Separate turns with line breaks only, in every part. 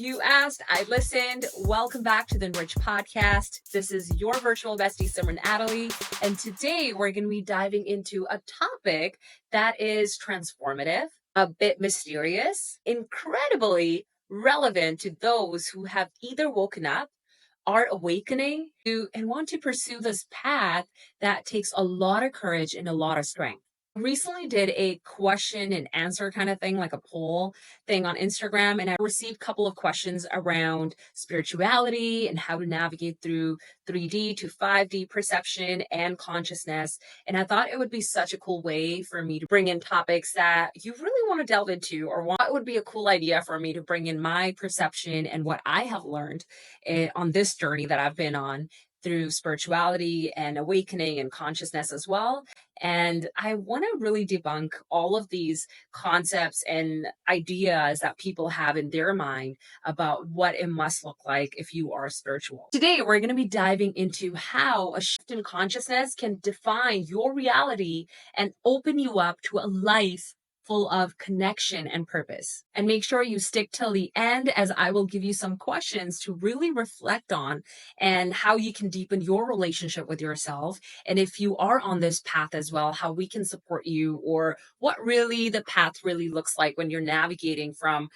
You asked, I listened. Welcome back to the Enrich Podcast. This is your virtual bestie, Simran Adderley. And today we're going to be diving into a topic that is transformative, a bit mysterious, incredibly relevant to those who have either woken up, are awakening to, and want to pursue this path that takes a lot of courage and a lot of strength. Recently did a question and answer kind of thing, like a poll thing on Instagram, and I received a couple of questions around spirituality and how to navigate through 3D to 5D perception and consciousness. And I thought it would be such a cool way for me to bring in topics that you really want to delve into, or what would be a cool idea for me to bring in my perception and what I have learned on this journey that I've been on through spirituality and awakening and consciousness as well. And I want to really debunk all of these concepts and ideas that people have in their mind about what it must look like if you are spiritual. Today, we're going to be diving into how a shift in consciousness can define your reality and open you up to a life full of connection and purpose. And make sure you stick till the end, as I will give you some questions to really reflect on and how you can deepen your relationship with yourself. And if you are on this path as well, how we can support you, or what really the path really looks like when you're navigating from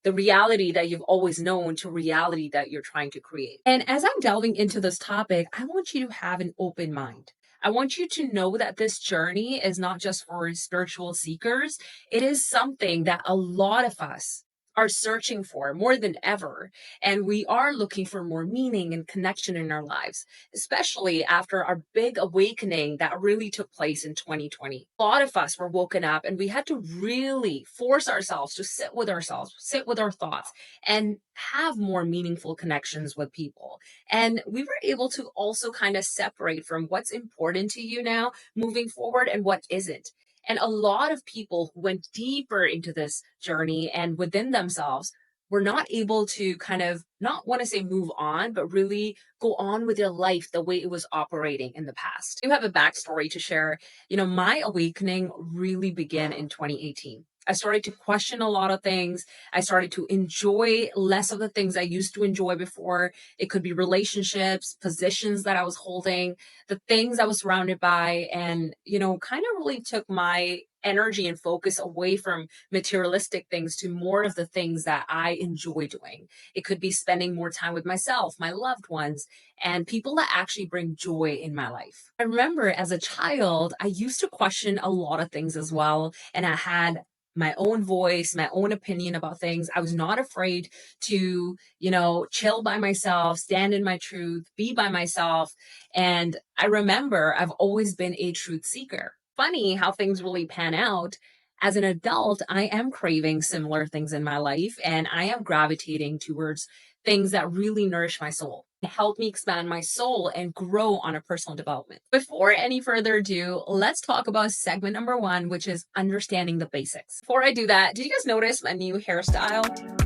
the reality that you've always known to reality that you're trying to create. And as I'm delving into this topic, I want you to have an open mind. I want you to know that this journey is not just for spiritual seekers. It is something that a lot of us are searching for more than ever. And we are looking for more meaning and connection in our lives, especially after our big awakening that really took place in 2020. A lot of us were woken up and we had to really force ourselves to sit with ourselves, sit with our thoughts, and have more meaningful connections with people. And we were able to also kind of separate from what's important to you now moving forward and what isn't. And a lot of people who went deeper into this journey and within themselves were not able to kind of, not want to say move on, but really go on with their life the way it was operating in the past. You have a backstory to share. My awakening really began in 2018. I started to question a lot of things. I started to enjoy less of the things I used to enjoy before. It could be relationships, positions that I was holding, the things I was surrounded by, and, kind of really took my energy and focus away from materialistic things to more of the things that I enjoy doing. It could be spending more time with myself, my loved ones, and people that actually bring joy in my life. I remember as a child, I used to question a lot of things as well. And I had my own voice, my own opinion about things. I was not afraid to, chill by myself, stand in my truth, be by myself. And I remember I've always been a truth seeker. Funny how things really pan out. As an adult, I am craving similar things in my life, and I am gravitating towards things that really nourish my soul, help me expand my soul and grow on a personal development. Before any further ado, let's talk about segment number 1, which is understanding the basics. Before I do that, did you guys notice my new hairstyle?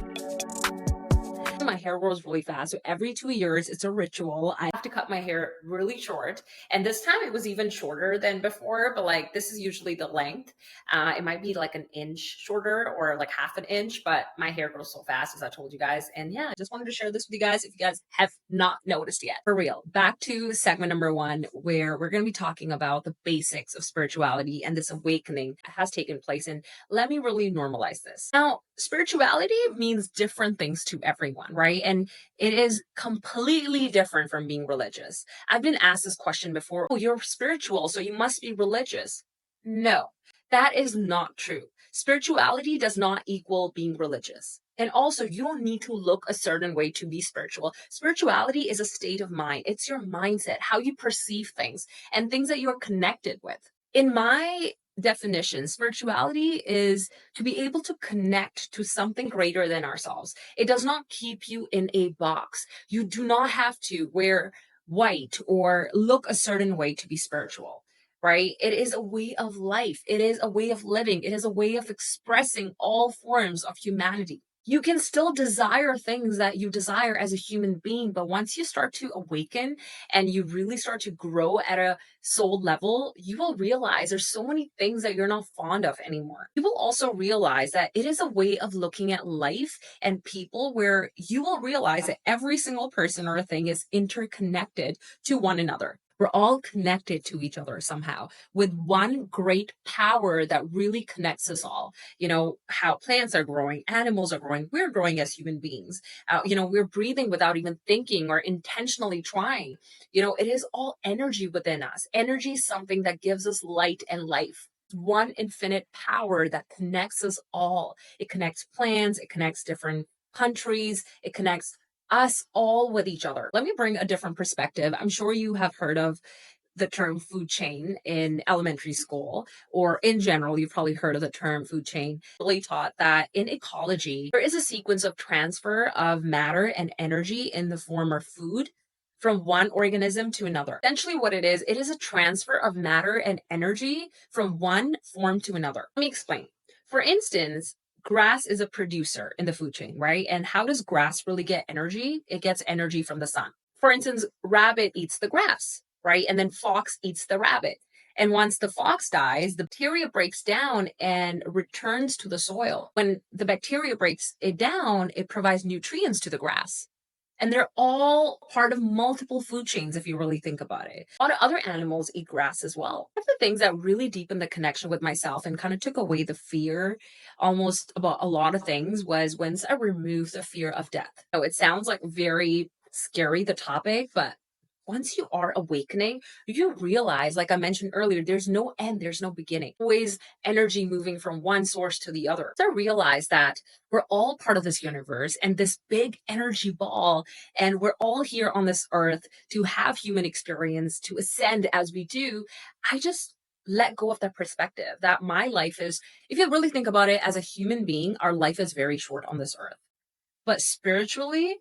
My hair grows really fast. So every 2 years, it's a ritual. I have to cut my hair really short. And this time it was even shorter than before, but like this is usually the length. It might be like an inch shorter or like half an inch, but my hair grows so fast, as I told you guys. And yeah, I just wanted to share this with you guys if you guys have not noticed yet. For real, back to segment number 1, where we're going to be talking about the basics of spirituality and this awakening that has taken place. And let me really normalize this. Now, spirituality means different things to everyone, right? And it is completely different from being religious. I've been asked this question before. Oh, you're spiritual, so you must be religious. No, that is not true. Spirituality does not equal being religious. And also, you don't need to look a certain way to be spiritual. Spirituality is a state of mind. It's your mindset, how you perceive things, and things that you're connected with. In my definition, spirituality is to be able to connect to something greater than ourselves. It does not keep you in a box. You do not have to wear white or look a certain way to be spiritual, right? It is a way of life. It is a way of living. It is a way of expressing all forms of humanity. You can still desire things that you desire as a human being, but once you start to awaken and you really start to grow at a soul level, you will realize there's so many things that you're not fond of anymore. You will also realize that it is a way of looking at life and people where you will realize that every single person or thing is interconnected to one another. We're all connected to each other somehow with one great power that really connects us all. How plants are growing, animals are growing, we're growing as human beings. We're breathing without even thinking or intentionally trying. It is all energy within us. Energy is something that gives us light and life. One infinite power that connects us all. It connects plants, it connects different countries, it connects us all with each other. Let me bring a different perspective. I'm sure you have heard of the term food chain in elementary school, or in general, you've probably heard of the term food chain. Really taught that in ecology, there is a sequence of transfer of matter and energy in the form of food from one organism to another. Essentially, what it is a transfer of matter and energy from one form to another. Let me explain. For instance, grass is a producer in the food chain, right? And how does grass really get energy? It gets energy from the sun. For instance, rabbit eats the grass, right? And then fox eats the rabbit. And once the fox dies, the bacteria breaks down and returns to the soil. When the bacteria breaks it down, it provides nutrients to the grass. And they're all part of multiple food chains if you really think about it. A lot of other animals eat grass as well. One of the things that really deepened the connection with myself and kind of took away the fear almost about a lot of things was once I removed the fear of death. So it sounds like very scary, the topic, but once you are awakening, you realize, like I mentioned earlier, there's no end, there's no beginning. Always energy moving from one source to the other. So I realized that we're all part of this universe and this big energy ball, and we're all here on this earth to have human experience, to ascend as we do. I just let go of that perspective that my life is, if you really think about it as a human being, our life is very short on this earth. But spiritually,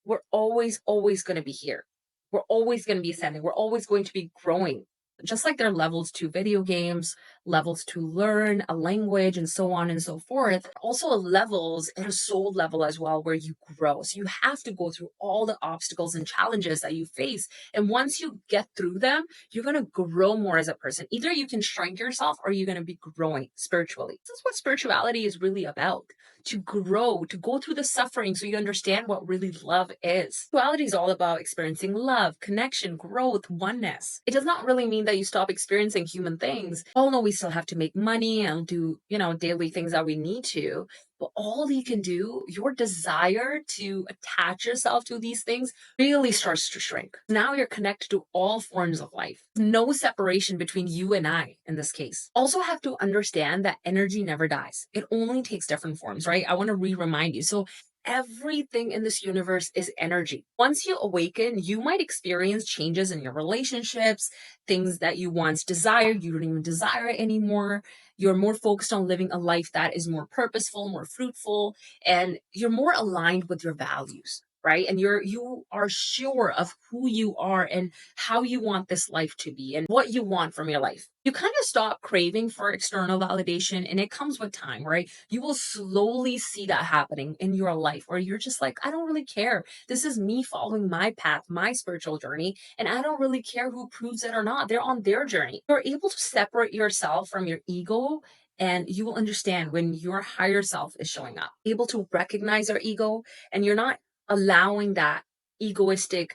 we're always going to be here. We're always going to be ascending. We're always going to be growing. Just like there are levels to video games, levels to learn a language, and so on and so forth. Also, levels at a soul level as well, where you grow. So you have to go through all the obstacles and challenges that you face. And once you get through them, you're going to grow more as a person. Either you can shrink yourself or you're going to be growing spiritually. This is what spirituality is really about, to grow, to go through the suffering so you understand what really love is. Spirituality is all about experiencing love, connection, growth, oneness. It does not really mean that you stop experiencing human things. All know we still have to make money and do, daily things that we need to. But all you can do, your desire to attach yourself to these things really starts to shrink. Now you're connected to all forms of life. No separation between you and I in this case. Also have to understand that energy never dies. It only takes different forms, right? I want to remind you. So everything in this universe is energy. Once you awaken, you might experience changes in your relationships, things that you once desired, you don't even desire it anymore. You're more focused on living a life that is more purposeful, more fruitful, and you're more aligned with your values, right? And you are sure of who you are and how you want this life to be and what you want from your life. You kind of stop craving for external validation, and it comes with time, right? You will slowly see that happening in your life where you're just like, I don't really care. This is me following my path, my spiritual journey, and I don't really care who proves it or not. They're on their journey. You're able to separate yourself from your ego, and you will understand when your higher self is showing up. Able to recognize our ego, and you're not allowing that egoic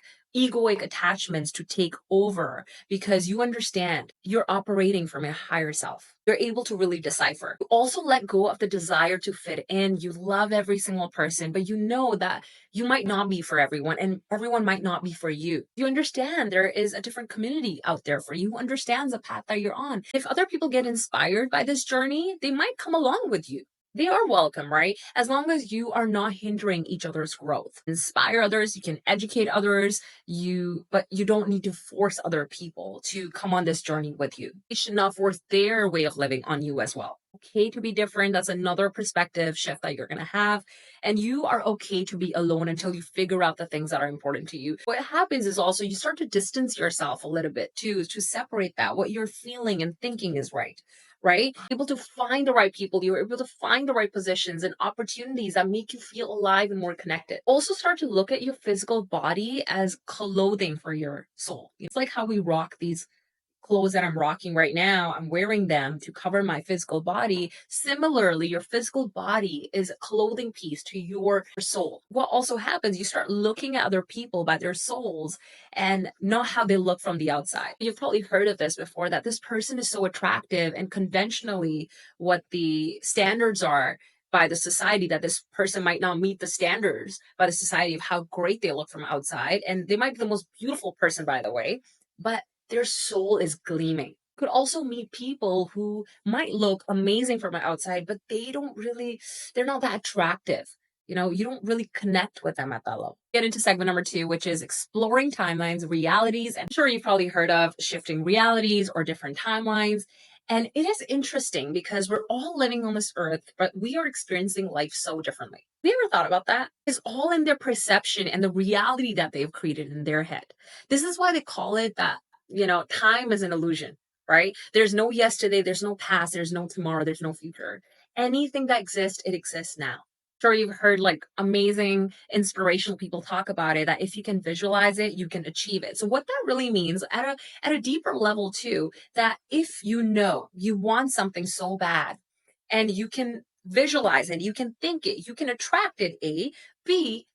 attachments to take over because you understand you're operating from a higher self. You're able to really decipher. You also let go of the desire to fit in. You love every single person, but you know that you might not be for everyone and everyone might not be for you. You understand there is a different community out there for you who understands the path that you're on. If other people get inspired by this journey, they might come along with you. They are welcome, right? As long as you are not hindering each other's growth. Inspire others, you can educate others, but you don't need to force other people to come on this journey with you. They should not force their way of living on you as well. Okay to be different. That's another perspective shift that you're going to have. And you are okay to be alone until you figure out the things that are important to you. What happens is also you start to distance yourself a little bit too, to separate that. What you're feeling and thinking is right. right? Able to find the right people, you're able to find the right positions and opportunities that make you feel alive and more connected. Also start to look at your physical body as clothing for your soul. It's like how we rock these clothes that I'm rocking right now, I'm wearing them to cover my physical body. Similarly, your physical body is a clothing piece to your soul. What also happens, you start looking at other people by their souls and not how they look from the outside. You've probably heard of this before, that this person is so attractive, and conventionally, what the standards are by the society, that this person might not meet the standards by the society of how great they look from outside. And they might be the most beautiful person, by the way, but their soul is gleaming. Could also meet people who might look amazing from the outside, but they're not that attractive. You don't really connect with them at that level. Get into segment number 2, which is exploring timelines, realities. And I'm sure you've probably heard of shifting realities or different timelines. And it is interesting because we're all living on this earth, but we are experiencing life so differently. Have you ever thought about that? It's all in their perception and the reality that they've created in their head. This is why they call it that, time is an illusion, right? There's no yesterday, there's no past, there's no tomorrow, there's no future. Anything that exists, it exists now. Sure, you've heard like amazing inspirational people talk about it, that if you can visualize it, you can achieve it. So what that really means at a deeper level too, that if you want something so bad and you can visualize it, you can think it, you can attract it, A, B,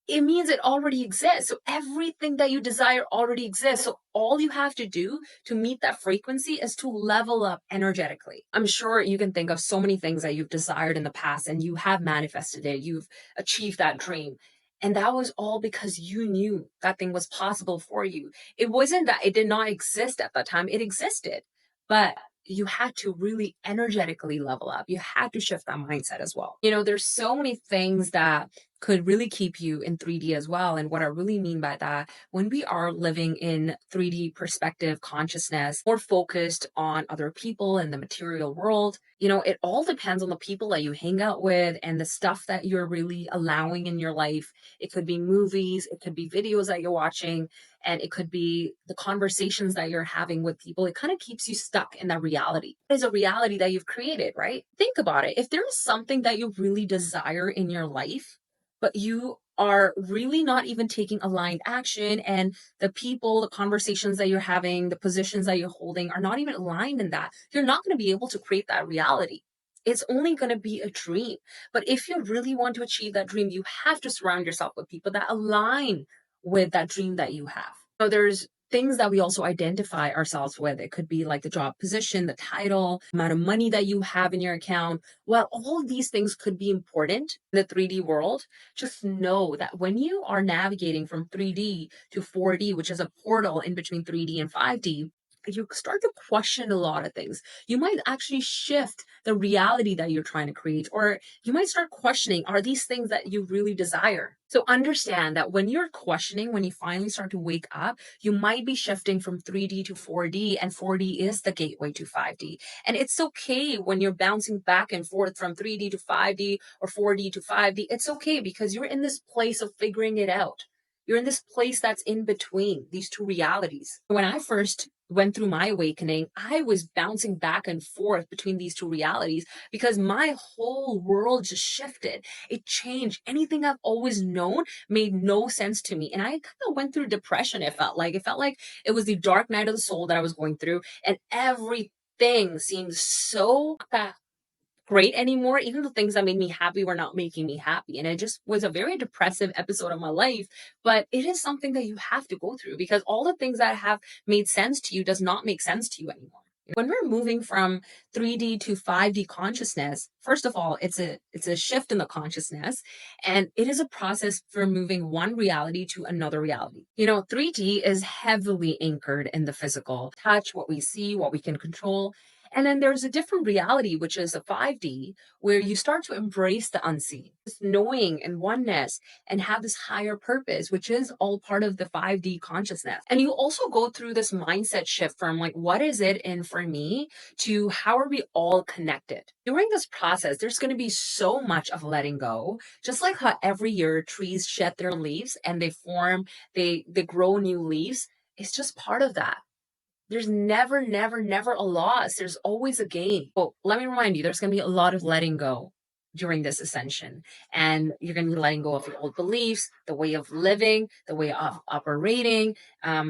it means it already exists. So everything that you desire already exists. So all you have to do to meet that frequency is to level up energetically. I'm sure you can think of so many things that you've desired in the past and you have manifested it. You've achieved that dream. And that was all because you knew that thing was possible for you. It wasn't that it did not exist at that time, it existed. But you had to really energetically level up. You had to shift that mindset as well. There's so many things that could really keep you in 3D as well. And what I really mean by that, when we are living in 3D perspective consciousness, more focused on other people and the material world, it all depends on the people that you hang out with and the stuff that you're really allowing in your life. It could be movies, it could be videos that you're watching, and it could be the conversations that you're having with people. It kind of keeps you stuck in that reality. It is a reality that you've created, right? Think about it. If there is something that you really desire in your life, but you are really not even taking aligned action, and the people, the conversations that you're having, the positions that you're holding are not even aligned in that, you're not going to be able to create that reality. It's only going to be a dream. But if you really want to achieve that dream, you have to surround yourself with people that align with that dream that you have. So there's things that we also identify ourselves with. It could be like the job position, the title, amount of money that you have in your account. While all of these things could be important in the 3D world, just know that when you are navigating from 3D to 4D, which is a portal in between 3D and 5D, you start to question a lot of things. You might actually shift the reality that you're trying to create, or you might start questioning, are these things that you really desire? So understand that when you're questioning, when you finally start to wake up, you might be shifting from 3D to 4D, and 4D is the gateway to 5D. And it's okay when you're bouncing back and forth from 3D to 5D or 4D to 5D. It's okay because you're in this place of figuring it out. You're in this place that's in between these two realities. When I first went through my awakening, I was bouncing back and forth between these two realities because my whole world just shifted. It changed. Anything I've always known made no sense to me. And I kind of went through depression. It felt like it was the dark night of the soul that I was going through, and everything seemed so great anymore. Even the things that made me happy were not making me happy. And it just was a very depressive episode of my life. But it is something that you have to go through, because all the things that have made sense to you does not make sense to you anymore. When we're moving from 3D to 5D consciousness, first of all, it's a shift in the consciousness, and it is a process for moving one reality to another reality. 3D is heavily anchored in the physical touch, what we see, what we can control. And then there's a different reality, which is a 5D, where you start to embrace the unseen, this knowing and oneness, and have this higher purpose, which is all part of the 5D consciousness. And you also go through this mindset shift from like, what is it in for me, to how are we all connected? During this process, there's going to be so much of letting go, just like how every year trees shed their leaves and they grow new leaves. It's just part of that. There's never, never, never a loss. There's always a gain. Well, let me remind you, there's going to be a lot of letting go during this ascension. And you're going to be letting go of your old beliefs, the way of living, the way of operating.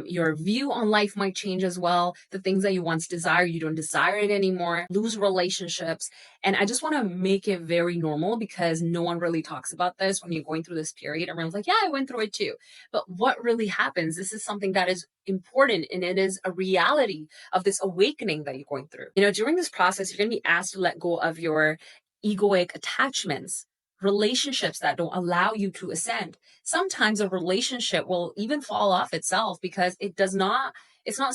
Your view on life might change as well. The things that you once desired, you don't desire it anymore. Lose relationships. And I just want to make it very normal because no one really talks about this when you're going through this period. Everyone's like, yeah, I went through it too. But what really happens, this is something that is important and it is a reality of this awakening that you're going through. During this process, you're going to be asked to let go of your egoic attachments, relationships that don't allow you to ascend. Sometimes a relationship will even fall off itself because it's not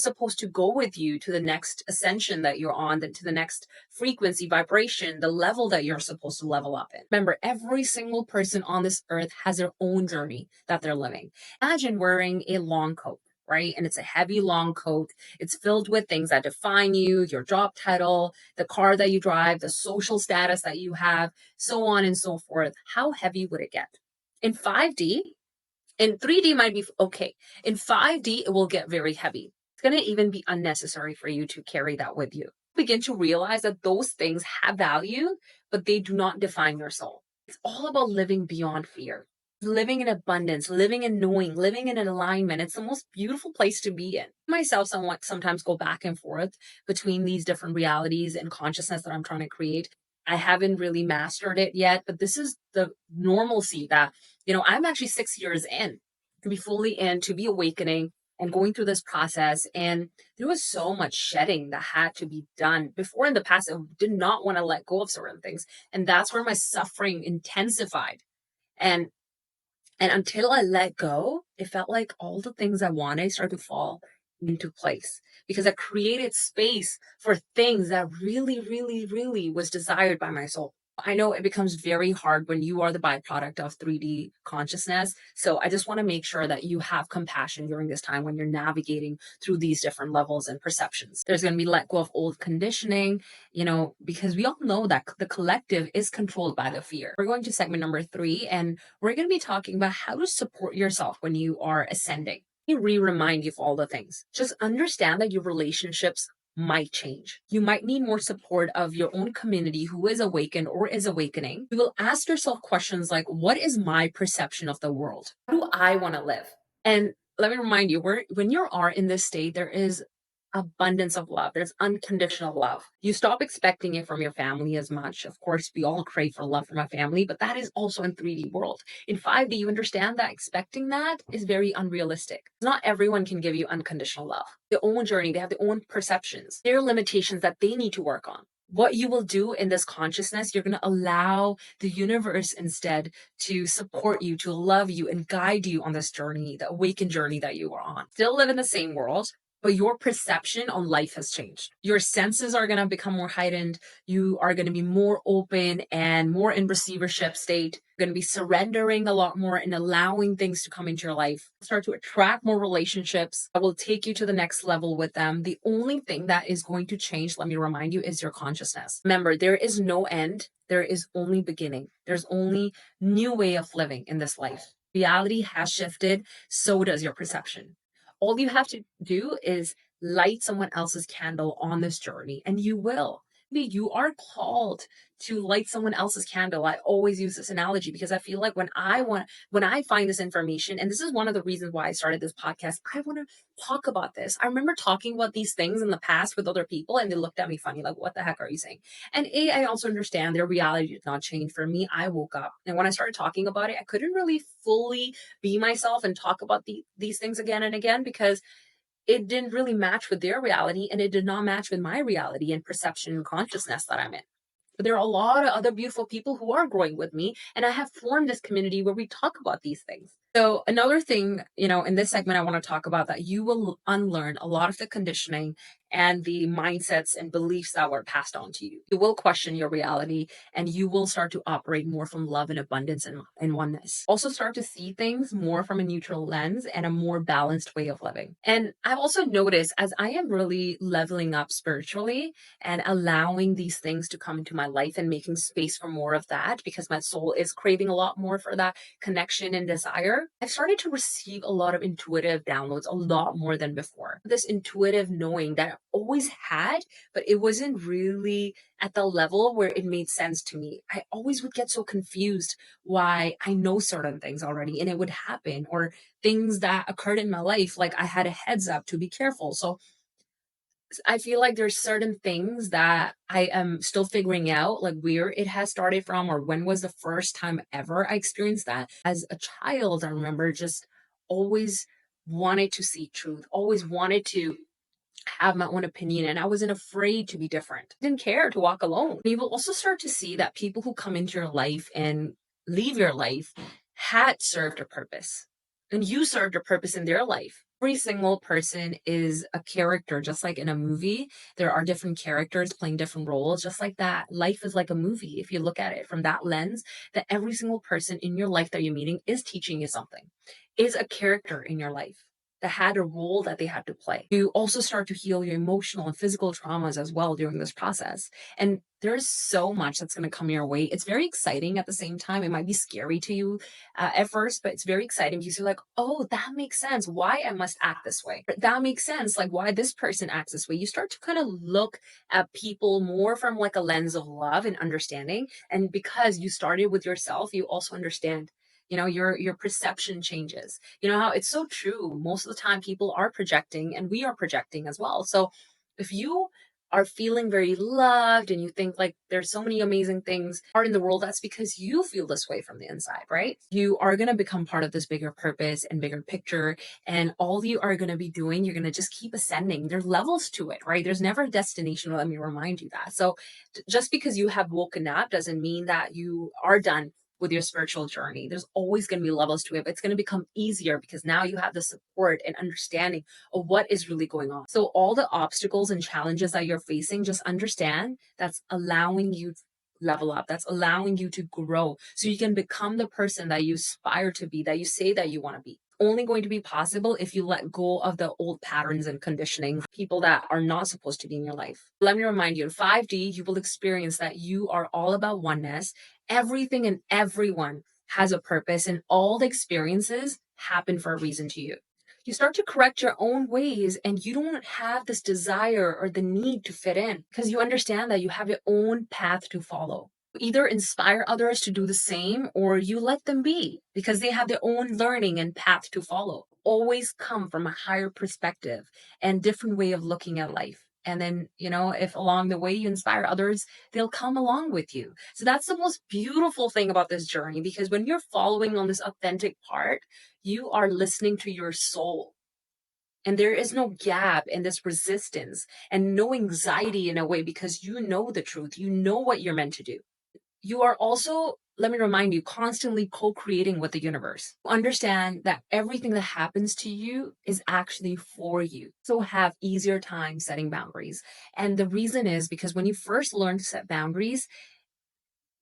supposed to go with you to the next ascension that you're on, to the next frequency, vibration, the level that you're supposed to level up in. Remember, every single person on this earth has their own journey that they're living. Imagine wearing a long coat, right? And it's a heavy long coat. It's filled with things that define you, your job title, the car that you drive, the social status that you have, so on and so forth. How heavy would it get? In 5D, in 3D might be okay. In 5D, it will get very heavy. It's going to even be unnecessary for you to carry that with you. Begin to realize that those things have value, but they do not define your soul. It's all about living beyond fear, living in abundance, living in knowing, living in alignment. It's the most beautiful place to be in. Myself sometimes go back and forth between these different realities and consciousness that I'm trying to create. I haven't really mastered it yet, but this is the normalcy that, I'm actually 6 years in to be fully in, to be awakening and going through this process. And there was so much shedding that had to be done. Before in the past, I did not want to let go of certain things. And that's where my suffering intensified. And until I let go, it felt like all the things I wanted started to fall into place because I created space for things that really, really, really was desired by my soul. I know it becomes very hard when you are the byproduct of 3D consciousness. So I just want to make sure that you have compassion during this time when you're navigating through these different levels and perceptions. There's going to be let go of old conditioning, because we all know that the collective is controlled by the fear. We're going to segment number 3, and we're going to be talking about how to support yourself when you are ascending. Remind you of all the things. Just understand that your relationships might change. You might need more support of your own community who is awakened or is awakening. You will ask yourself questions like, what is my perception of the world? How do I want to live? And let me remind you, when you are in this state, there is abundance of love. There's unconditional love. You stop expecting it from your family as much. Of course, we all crave for love from our family, but that is also in 3D world. In 5D, you understand that expecting that is very unrealistic. Not everyone can give you unconditional love. Their own journey, they have their own perceptions, their limitations that they need to work on. What you will do in this consciousness, you're going to allow the universe instead to support you, to love you and guide you on this journey, the awakened journey that you are on. Still live in the same world, but your perception on life has changed. Your senses are going to become more heightened. You are going to be more open and more in receivership state. You're going to be surrendering a lot more and allowing things to come into your life. Start to attract more relationships that will take you to the next level with them. The only thing that is going to change, let me remind you, is your consciousness. Remember, there is no end. There is only beginning. There's only new way of living in this life. Reality has shifted. So does your perception. All you have to do is light someone else's candle on this journey, and you will. You are called to light someone else's candle. I always use this analogy because I feel like when I find this information, and this is one of the reasons why I started this podcast, I want to talk about this. I remember talking about these things in the past with other people, and they looked at me funny, like, what the heck are you saying? And I also understand their reality did not change. For me, I woke up, and when I started talking about it, I couldn't really fully be myself and talk about these things again and again because it didn't really match with their reality and it did not match with my reality and perception and consciousness that I'm in. But there are a lot of other beautiful people who are growing with me, and I have formed this community where we talk about these things. So another thing, in this segment, I want to talk about that you will unlearn a lot of the conditioning and the mindsets and beliefs that were passed on to you. You will question your reality, and you will start to operate more from love and abundance and oneness. Also start to see things more from a neutral lens and a more balanced way of living. And I've also noticed as I am really leveling up spiritually and allowing these things to come into my life and making space for more of that, because my soul is craving a lot more for that connection and desire, I've started to receive a lot of intuitive downloads, a lot more than before. This intuitive knowing that I always had, but it wasn't really at the level where it made sense to me. I always would get so confused why I know certain things already and it would happen, or things that occurred in my life, like I had a heads up to be careful. So I feel like there's certain things that I am still figuring out, like where it has started from, or when was the first time ever I experienced that. As a child, I remember just always wanted to see truth, always wanted to have my own opinion, and I wasn't afraid to be different. I didn't care to walk alone. You will also start to see that people who come into your life and leave your life had served a purpose, and you served a purpose in their life. Every single person is a character, just like in a movie. There are different characters playing different roles, just like that. Life is like a movie. If you look at it from that lens, that every single person in your life that you're meeting is teaching you something, is a character in your life that had a role that they had to play. You also start to heal your emotional and physical traumas as well during this process. And there's so much that's going to come your way. It's very exciting at the same time. It might be scary to you at first, but it's very exciting because you're like, oh, that makes sense. Why I must act this way. That makes sense. Like why this person acts this way. You start to kind of look at people more from like a lens of love and understanding. And because you started with yourself, you also understand, your perception changes. You know how it's so true. Most of the time people are projecting and we are projecting as well. So if you are feeling very loved and you think like there's so many amazing things are in the world, that's because you feel this way from the inside, right? You are going to become part of this bigger purpose and bigger picture. And all you are going to be doing, you're going to just keep ascending. There's levels to it, right? There's never a destination. Let me remind you that. So just because you have woken up doesn't mean that you are done with your spiritual journey. There's always going to be levels to it, but it's going to become easier because now you have the support and understanding of what is really going on. So all the obstacles and challenges that you're facing, just understand that's allowing you to level up. That's allowing you to grow so you can become the person that you aspire to be, that you say that you want to be. Only going to be possible if you let go of the old patterns and conditioning, people that are not supposed to be in your life. Let me remind you, in 5D, you will experience that you are all about oneness. Everything and everyone has a purpose, and all the experiences happen for a reason to you. You start to correct your own ways, and you don't have this desire or the need to fit in because you understand that you have your own path to follow. Either inspire others to do the same or you let them be because they have their own learning and path to follow. Always come from a higher perspective and different way of looking at life. And then, if along the way you inspire others, they'll come along with you. So that's the most beautiful thing about this journey, because when you're following on this authentic part, you are listening to your soul. And there is no gap in this resistance and no anxiety in a way, because you know the truth. You know what you're meant to do. You are also, let me remind you, constantly co-creating with the universe. Understand that everything that happens to you is actually for you. So have easier time setting boundaries. And the reason is because when you first learn to set boundaries,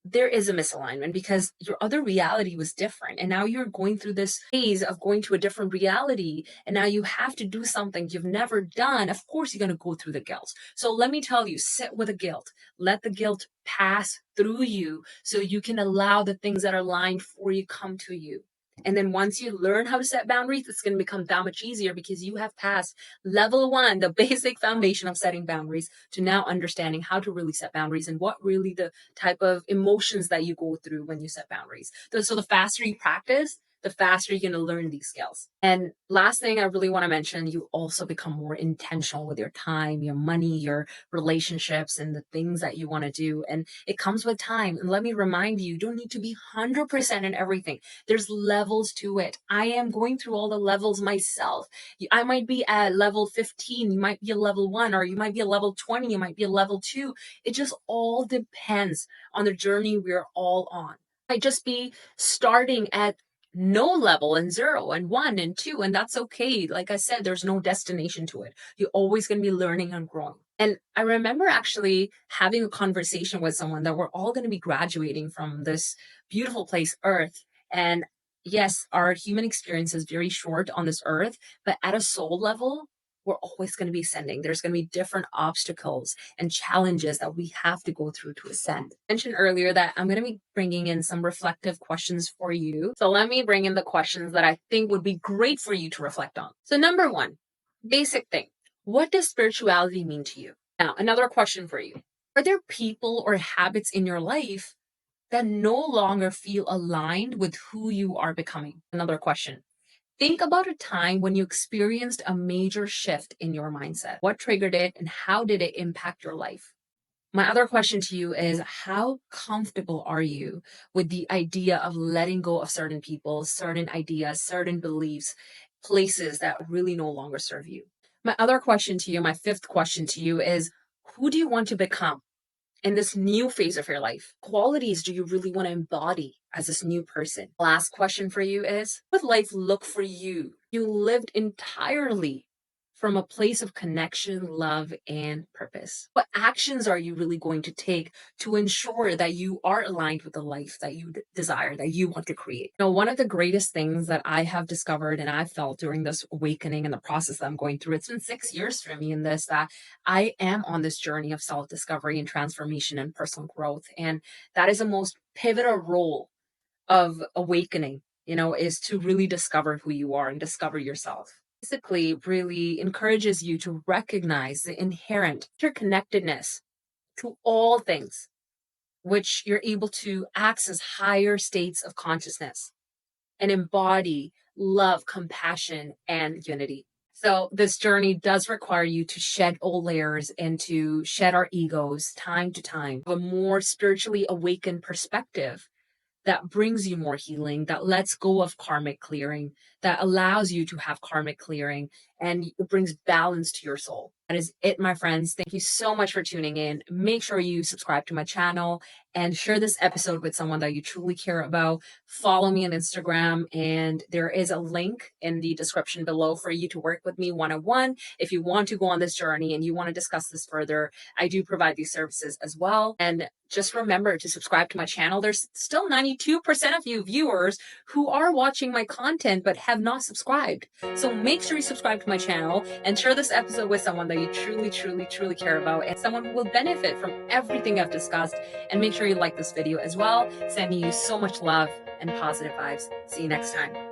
there is a misalignment because your other reality was different. And now you're going through this phase of going to a different reality. And now you have to do something you've never done. Of course, you're going to go through the guilt. So let me tell you, sit with the guilt. Let the guilt pass through you so you can allow the things that are lined for you come to you. And then once you learn how to set boundaries, it's going to become that much easier because you have passed level 1, the basic foundation of setting boundaries, to now understanding how to really set boundaries and what really the type of emotions that you go through when you set boundaries. So the faster you practice, the faster you're going to learn these skills. And last thing I really want to mention, you also become more intentional with your time, your money, your relationships, and the things that you want to do. And it comes with time. And let me remind you, you don't need to be 100% in everything. There's levels to it. I am going through all the levels myself. I might be at level 15. You might be a level 1, or you might be a level 20. You might be a level 2. It just all depends on the journey we're all on. I might just be starting at no level and 0 and 1 and 2, and that's okay. Like I said, there's no destination to it. You're always going to be learning and growing. And I remember actually having a conversation with someone that we're all going to be graduating from this beautiful place, Earth. And yes, our human experience is very short on this earth, but at a soul level, we're always going to be ascending. There's going to be different obstacles and challenges that we have to go through to ascend. I mentioned earlier that I'm going to be bringing in some reflective questions for you. So let me bring in the questions that I think would be great for you to reflect on. So number one, basic thing. What does spirituality mean to you? Now, another question for you. Are there people or habits in your life that no longer feel aligned with who you are becoming? Another question. Think about a time when you experienced a major shift in your mindset. What triggered it and how did it impact your life? My other question to you is how comfortable are you with the idea of letting go of certain people, certain ideas, certain beliefs, places that really no longer serve you? My other question to you, my fifth question to you is who do you want to become in this new phase of your life? Qualities do you really want to embody as this new person? Last question for you is what would life look for you? You lived entirely from a place of connection, love, and purpose. What actions are you really going to take to ensure that you are aligned with the life that you desire, that you want to create? Now, one of the greatest things that I have discovered and I've felt during this awakening and the process that I'm going through, it's been 6 years for me in this, that I am on this journey of self discovery and transformation and personal growth. And that is the most pivotal role of awakening, is to really discover who you are and discover yourself. Basically, really encourages you to recognize the inherent interconnectedness to all things, which you're able to access higher states of consciousness and embody love, compassion, and unity. So this journey does require you to shed old layers and to shed our egos time to time, a more spiritually awakened perspective that brings you more healing, that lets go of karmic clearing, that allows you to have karmic clearing, and it brings balance to your soul. That is it, my friends. Thank you so much for tuning in. Make sure you subscribe to my channel and share this episode with someone that you truly care about. Follow me on Instagram, and there is a link in the description below for you to work with me one-on-one. If you want to go on this journey and you want to discuss this further, I do provide these services as well. And just remember to subscribe to my channel. There's still 92% of you viewers who are watching my content but have not subscribed. So make sure you subscribe to my channel and share this episode with someone that you truly, truly, truly care about and someone who will benefit from everything I've discussed. And make sure you like this video as well. Sending you so much love and positive vibes. See you next time.